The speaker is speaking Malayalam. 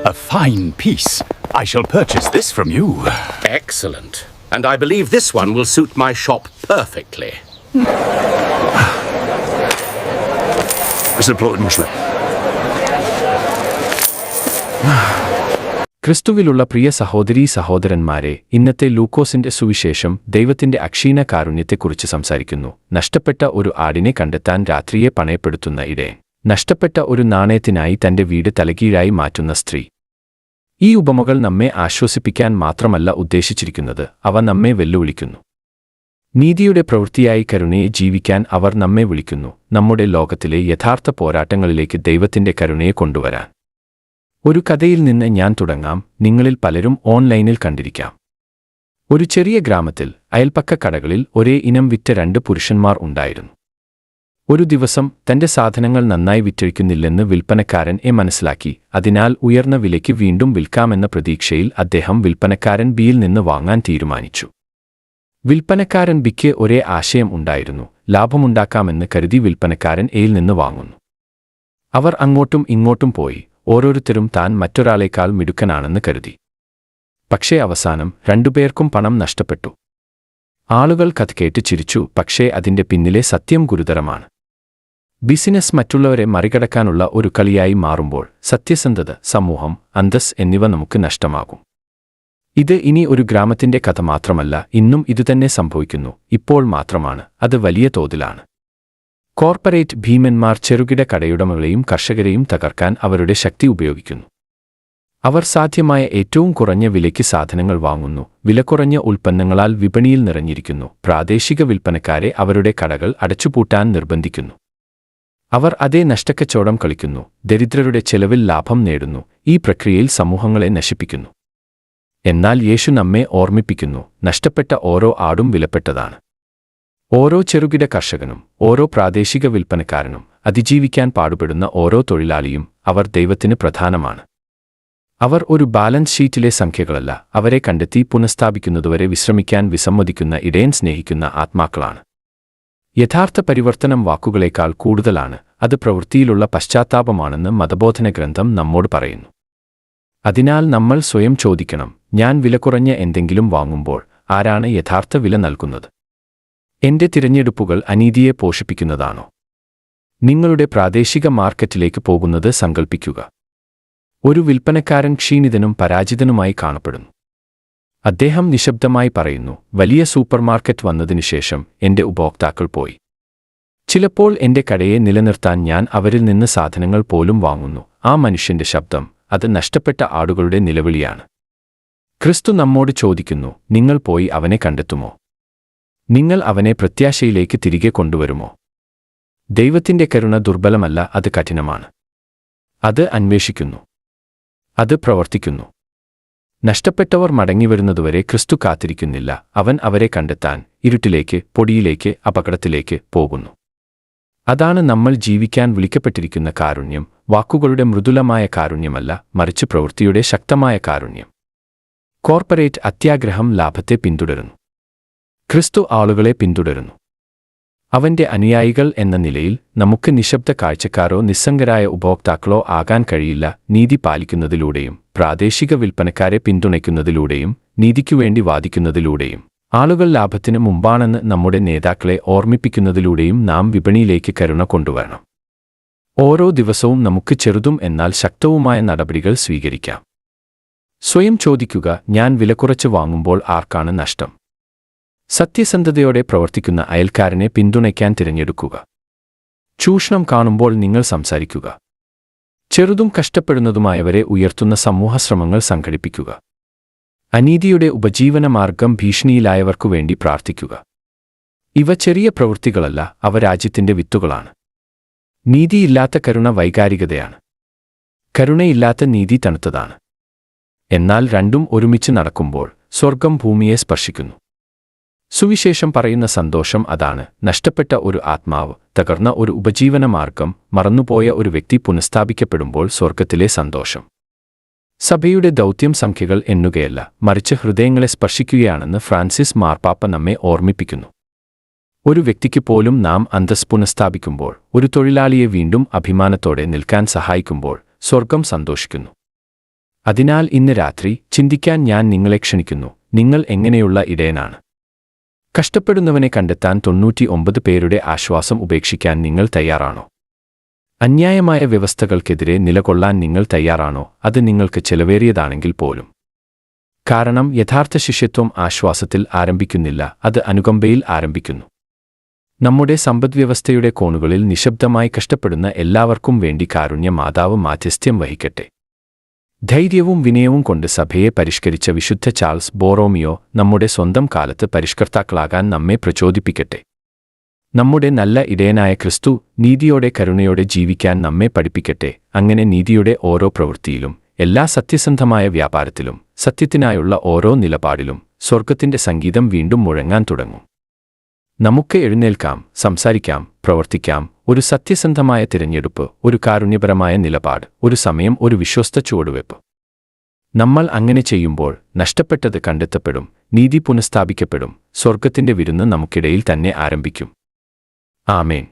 A fine piece. I shall purchase this from you. Excellent. And I believe this one will suit my shop perfectly. ക്രിസ്തുവിലുള്ള പ്രിയ സഹോദരീ സഹോദരന്മാരെ, ഇന്നത്തെ ലൂക്കോസിന്റെ സുവിശേഷം ദൈവത്തിന്റെ അക്ഷീണ കാരുണ്യത്തെക്കുറിച്ച് സംസാരിക്കുന്നു. നഷ്ടപ്പെട്ട ഒരു ആടിനെ കണ്ടെത്താൻ രാത്രിയെ പണയപ്പെടുത്തുന്ന ഇടയൻ, നഷ്ടപ്പെട്ട ഒരു നാണയത്തിനായി തന്റെ വീട് തലകീഴായി മാറ്റുന്ന സ്ത്രീ. ഈ ഉപമകൾ നമ്മെ ആശ്വസിപ്പിക്കാൻ മാത്രമല്ല ഉദ്ദേശിച്ചിരിക്കുന്നത്, അവ നമ്മെ വെല്ലുവിളിക്കുന്നു. നീതിയുടെ പ്രവൃത്തിയായി കരുണയെ ജീവിക്കാൻ അവർ നമ്മെ വിളിക്കുന്നു, നമ്മുടെ ലോകത്തിലെ യഥാർത്ഥ പോരാട്ടങ്ങളിലേക്ക് ദൈവത്തിന്റെ കരുണയെ കൊണ്ടുവരാൻ. ഒരു കഥയിൽ നിന്ന് ഞാൻ തുടങ്ങാം. നിങ്ങളിൽ പലരും ഓൺലൈനിൽ കണ്ടിരിക്കാം. ഒരു ചെറിയ ഗ്രാമത്തിൽ അയൽപക്ക കടകളിൽ ഒരേ ഇനം വിറ്റ 2 പുരുഷന്മാർ ഉണ്ടായിരുന്നു. ഒരു ദിവസം തന്റെ സാധനങ്ങൾ നന്നായി വിറ്റഴിക്കുന്നില്ലെന്ന് വിൽപ്പനക്കാരൻ മനസ്സിലാക്കി. അതിനാൽ ഉയർന്ന വിലയ്ക്ക് വീണ്ടും വിൽക്കാമെന്ന പ്രതീക്ഷയിൽ അദ്ദേഹം വിൽപ്പനക്കാരൻ ബിയിൽ നിന്ന് വാങ്ങാൻ തീരുമാനിച്ചു. വിൽപ്പനക്കാരൻ ബിക്ക് ഒരേ ആശയം ഉണ്ടായിരുന്നു. ലാഭമുണ്ടാക്കാമെന്ന് കരുതി വിൽപ്പനക്കാരൻ എയിൽ നിന്ന് വാങ്ങുന്നു. അവർ അങ്ങോട്ടും ഇങ്ങോട്ടും പോയി. ഓരോരുത്തരും താൻ മറ്റൊരാളേക്കാൾ മിടുക്കനാണെന്ന് കരുതി. പക്ഷേ അവസാനം 2 പേർക്കും പണം നഷ്ടപ്പെട്ടു. ആളുകൾ കഥ കേട്ട് ചിരിച്ചു. പക്ഷേ അതിന്റെ പിന്നിലെ സത്യം ഗുരുതരമാണ്. ബിസിനസ് മറ്റുള്ളവരെ മറികടക്കാനുള്ള ഒരു കളിയായി മാറുമ്പോൾ സത്യസന്ധത, സമൂഹം, അന്തസ് എന്നിവ നമുക്ക് നഷ്ടമാകും. ഇത് ഇനി ഒരു ഗ്രാമത്തിന്റെ കഥ മാത്രമല്ല, ഇന്നും ഇതുതന്നെ സംഭവിക്കുന്നു. ഇപ്പോൾ മാത്രമാണ്, അത് വലിയ തോതിലാണ്. കോർപ്പറേറ്റ് ഭീമന്മാർ ചെറുകിട കടയുടമകളെയും കർഷകരെയും തകർക്കാൻ അവരുടെ ശക്തി ഉപയോഗിക്കുന്നു. അവർ സാധ്യമായ ഏറ്റവും കുറഞ്ഞ വിലയ്ക്ക് സാധനങ്ങൾ വാങ്ങുന്നു. വിലകുറഞ്ഞ ഉൽപ്പന്നങ്ങളാൽ വിപണിയിൽ നിറഞ്ഞിരിക്കുന്നു. പ്രാദേശിക വിൽപ്പനക്കാരെ അവരുടെ കടകൾ അടച്ചുപൂട്ടാൻ നിർബന്ധിക്കുന്നു. അവർ അതേ നഷ്ടക്കച്ചവടം കളിക്കുന്നു. ദരിദ്രരുടെ ചെലവിൽ ലാഭം നേടുന്നു. ഈ പ്രക്രിയയിൽ സമൂഹങ്ങളെ നശിപ്പിക്കുന്നു. എന്നാൽ യേശു നമ്മെ ഓർമ്മിപ്പിക്കുന്നു, നഷ്ടപ്പെട്ട ഓരോ ആടും വിലപ്പെട്ടതാണ്. ഓരോ ചെറുകിട കർഷകനും, ഓരോ പ്രാദേശിക വിൽപ്പനക്കാരനും, അതിജീവിക്കാൻ പാടുപെടുന്ന ഓരോ തൊഴിലാളിയും, അവർ ദൈവത്തിന് പ്രധാനമാണ്. അവർ ഒരു ബാലൻസ് ഷീറ്റിലെ സംഖ്യകളല്ല, അവരെ കണ്ടെത്തി പുനഃസ്ഥാപിക്കുന്നതുവരെ വിശ്രമിക്കാൻ വിസമ്മതിക്കുന്ന ഇടയൻ സ്നേഹിക്കുന്ന ആത്മാക്കളാണ്. യഥാർത്ഥ പരിവർത്തനം വാക്കുകളേക്കാൾ കൂടുതലാണ്, അത് പ്രവൃത്തിയിലുള്ള പശ്ചാത്താപമാണെന്ന് മതബോധന ഗ്രന്ഥം നമ്മോട് പറയുന്നു. അതിനാൽ നമ്മൾ സ്വയം ചോദിക്കണം, ഞാൻ വിലകുറഞ്ഞ എന്തെങ്കിലും വാങ്ങുമ്പോൾ ആരാണ് യഥാർത്ഥ വില നൽകുന്നത്? എന്റെ തിരഞ്ഞെടുപ്പുകൾ അനീതിയെ പോഷിപ്പിക്കുന്നതാണോ? നിങ്ങളുടെ പ്രാദേശിക മാർക്കറ്റിലേക്ക് പോകുന്നത് സങ്കൽപ്പിക്കുക. ഒരു വിൽപ്പനക്കാരൻ ക്ഷീണിതനും പരാജിതനുമായി കാണപ്പെടുന്നു. അദ്ദേഹം നിശബ്ദമായി പറയുന്നു, വലിയ സൂപ്പർമാർക്കറ്റ് വന്നതിനുശേഷം എന്റെ ഉപഭോക്താക്കൾ പോയി. ചിലപ്പോൾ എന്റെ കടയെ നിലനിർത്താൻ ഞാൻ അവരിൽ നിന്ന് സാധനങ്ങൾ പോലും വാങ്ങുന്നു. ആ മനുഷ്യന്റെ ശബ്ദം, അത് നഷ്ടപ്പെട്ട ആടുകളുടെ നിലവിളിയാണ്. ക്രിസ്തു നമ്മോട് ചോദിക്കുന്നു, നിങ്ങൾ പോയി അവനെ കണ്ടെത്തുമോ? നിങ്ങൾ അവനെ പ്രത്യാശയിലേക്ക് തിരികെ കൊണ്ടുവരുമോ? ദൈവത്തിന്റെ കരുണ ദുർബലമല്ല, അത് കഠിനമാണ്. അത് അന്വേഷിക്കുന്നു. അത് പ്രവർത്തിക്കുന്നു. നഷ്ടപ്പെട്ടവർ മടങ്ങിവരുന്നതുവരെ ക്രിസ്തു കാത്തിരിക്കുന്നില്ല. അവൻ അവരെ കണ്ടെത്താൻ ഇരുട്ടിലേക്ക്, പൊടിയിലേക്ക്, അപകടത്തിലേക്ക് പോകുന്നു. അതാണ് നമ്മൾ ജീവിക്കാൻ വിളിക്കപ്പെട്ടിരിക്കുന്ന കാരുണ്യം. വാക്കുകളുടെ മൃദുലമായ കാരുണ്യമല്ല, മറിച്ച് പ്രവൃത്തിയുടെ ശക്തമായ കാരുണ്യം. കോർപ്പറേറ്റ് അത്യാഗ്രഹം ലാഭത്തെ പിന്തുടരുന്നു. ക്രിസ്തു ആളുകളെ പിന്തുടരുന്നു. അവന്റെ അനുയായികൾ എന്ന നിലയിൽ നമുക്ക് നിശബ്ദ കാഴ്ചക്കാരോ നിസ്സംഗരായ ഉപഭോക്താക്കളോ ആകാൻ കഴിയില്ല. നീതി പാലിക്കുന്നതിലൂടെയും, പ്രാദേശിക വിൽപ്പനക്കാരെ പിന്തുണയ്ക്കുന്നതിലൂടെയും, നീതിക്കുവേണ്ടി വാദിക്കുന്നതിലൂടെയും, ആളുകൾ ലാഭത്തിന് മുമ്പാണെന്ന് നമ്മുടെ നേതാക്കളെ ഓർമ്മിപ്പിക്കുന്നതിലൂടെയും നാം വിപണിയിലേക്ക് കരുണ കൊണ്ടുവരണം. ഓരോ ദിവസവും നമുക്ക് ചെറുതും എന്നാൽ ശക്തവുമായ നടപടികൾ സ്വീകരിക്കാം. സ്വയം ചോദിക്കുക, ഞാൻ വിലകുറച്ച് വാങ്ങുമ്പോൾ ആർക്കാണ് നഷ്ടം? സത്യസന്ധതയോടെ പ്രവർത്തിക്കുന്ന അയൽക്കാരനെ പിന്തുണയ്ക്കാൻ തിരഞ്ഞെടുക്കുക. ചൂഷണം കാണുമ്പോൾ നിങ്ങൾ സംസാരിക്കുക. ചെറുതും കഷ്ടപ്പെടുന്നതുമായവരെ ഉയർത്തുന്ന സമൂഹശ്രമങ്ങൾ സംഘടിപ്പിക്കുക. അനീതിയുടെ ഉപജീവനമാർഗം ഭീഷണിയിലായവർക്കുവേണ്ടി പ്രാർത്ഥിക്കുക. ഇവ ചെറിയ പ്രവൃത്തികളല്ല, അവ രാജ്യത്തിന്റെ വിത്തുകളാണ്. നീതിയില്ലാത്ത കരുണ വൈകാരികതയാണ്. കരുണയില്ലാത്ത നീതി തണുത്തതാണ്. എന്നാൽ രണ്ടും ഒരുമിച്ച് നടക്കുമ്പോൾ സ്വർഗം ഭൂമിയെ സ്പർശിക്കുന്നു. സുവിശേഷം പറയുന്ന സന്തോഷം അതാണ്. നഷ്ടപ്പെട്ട ഒരു ആത്മാവ്, തകർന്ന ഒരു ഉപജീവനമാർഗം, മറന്നുപോയ ഒരു വ്യക്തി പുനഃസ്ഥാപിക്കപ്പെടുമ്പോൾ സ്വർഗത്തിലെ സന്തോഷം. സഭയുടെ ദൗത്യം സംഖ്യകൾ എണ്ണുകയല്ല, മറിച്ച് ഹൃദയങ്ങളെ സ്പർശിക്കുകയാണെന്ന് ഫ്രാൻസിസ് മാർപ്പാപ്പ നമ്മെ ഓർമ്മിപ്പിക്കുന്നു. ഒരു വ്യക്തിക്ക് പോലും നാം അന്തസ് പുനഃസ്ഥാപിക്കുമ്പോൾ, ഒരു തൊഴിലാളിയെ വീണ്ടും അഭിമാനത്തോടെ നിൽക്കാൻ സഹായിക്കുമ്പോൾ സ്വർഗം സന്തോഷിക്കുന്നു. അതിനാൽ ഇന്ന് രാത്രി ചിന്തിക്കാൻ ഞാൻ നിങ്ങളെ ക്ഷണിക്കുന്നു. നിങ്ങൾ എങ്ങനെയുള്ള ഇടയനാണ്? കഷ്ടപ്പെടുന്നവനെ കണ്ടെത്താൻ 99 പേരുടെ ആശ്വാസം ഉപേക്ഷിക്കാൻ നിങ്ങൾ തയ്യാറാണോ? അന്യായമായ വ്യവസ്ഥകൾക്കെതിരെ നിലകൊള്ളാൻ നിങ്ങൾ തയ്യാറാണോ? അത് നിങ്ങൾക്ക് ചെലവേറിയതാണെങ്കിൽ പോലും. കാരണം യഥാർത്ഥ ശിഷ്യത്വം ആശ്വാസത്തിൽ ആരംഭിക്കുന്നില്ല, അത് അനുകമ്പയിൽ ആരംഭിക്കുന്നു. നമ്മുടെ സമ്പദ്വ്യവസ്ഥയുടെ കോണുകളിൽ നിശബ്ദമായി കഷ്ടപ്പെടുന്ന എല്ലാവർക്കും വേണ്ടി കാരുണ്യ മാതാവ് മാധ്യസ്ഥ്യം വഹിക്കട്ടെ. ധൈര്യവും വിനയവും കൊണ്ട് സഭയെ പരിഷ്കരിച്ച വിശുദ്ധ ചാൾസ് ബോറോമിയോ നമ്മുടെ സ്വന്തം കാലത്ത് പരിഷ്കർത്താക്കളാകാൻ നമ്മെ പ്രചോദിപ്പിക്കട്ടെ. നമ്മുടെ നല്ല ഇടയനായ ക്രിസ്തു നീതിയോടെ കരുണയോടെ ജീവിക്കാൻ നമ്മെ പഠിപ്പിക്കട്ടെ. അങ്ങനെ നീതിയുടെ ഓരോ പ്രവൃത്തിയിലും, എല്ലാ സത്യസന്ധമായ വ്യാപാരത്തിലും, സത്യത്തിനായുള്ള ഓരോ നിലപാടിലും സ്വർഗത്തിന്റെ സംഗീതം വീണ്ടും മുഴങ്ങാൻ തുടങ്ങും. നമുക്ക് എഴുന്നേൽക്കാം, സംസാരിക്കാം, പ്രവർത്തിക്കാം. ഒരു സത്യസന്ധമായ തിരഞ്ഞെടുപ്പ്, ഒരു കാരുണ്യപരമായ നിലപാട്, ഒരു സമയം, ഒരു വിശ്വസ്ത ചുവടുവെപ്പ്. നമ്മൾ അങ്ങനെ ചെയ്യുമ്പോൾ നഷ്ടപ്പെട്ടത് കണ്ടെത്തപ്പെടും, നീതി പുനഃസ്ഥാപിക്കപ്പെടും, സ്വർഗത്തിന്റെ വിരുന്ന് നമുക്കിടയിൽ തന്നെ ആരംഭിക്കും. ആമേൻ.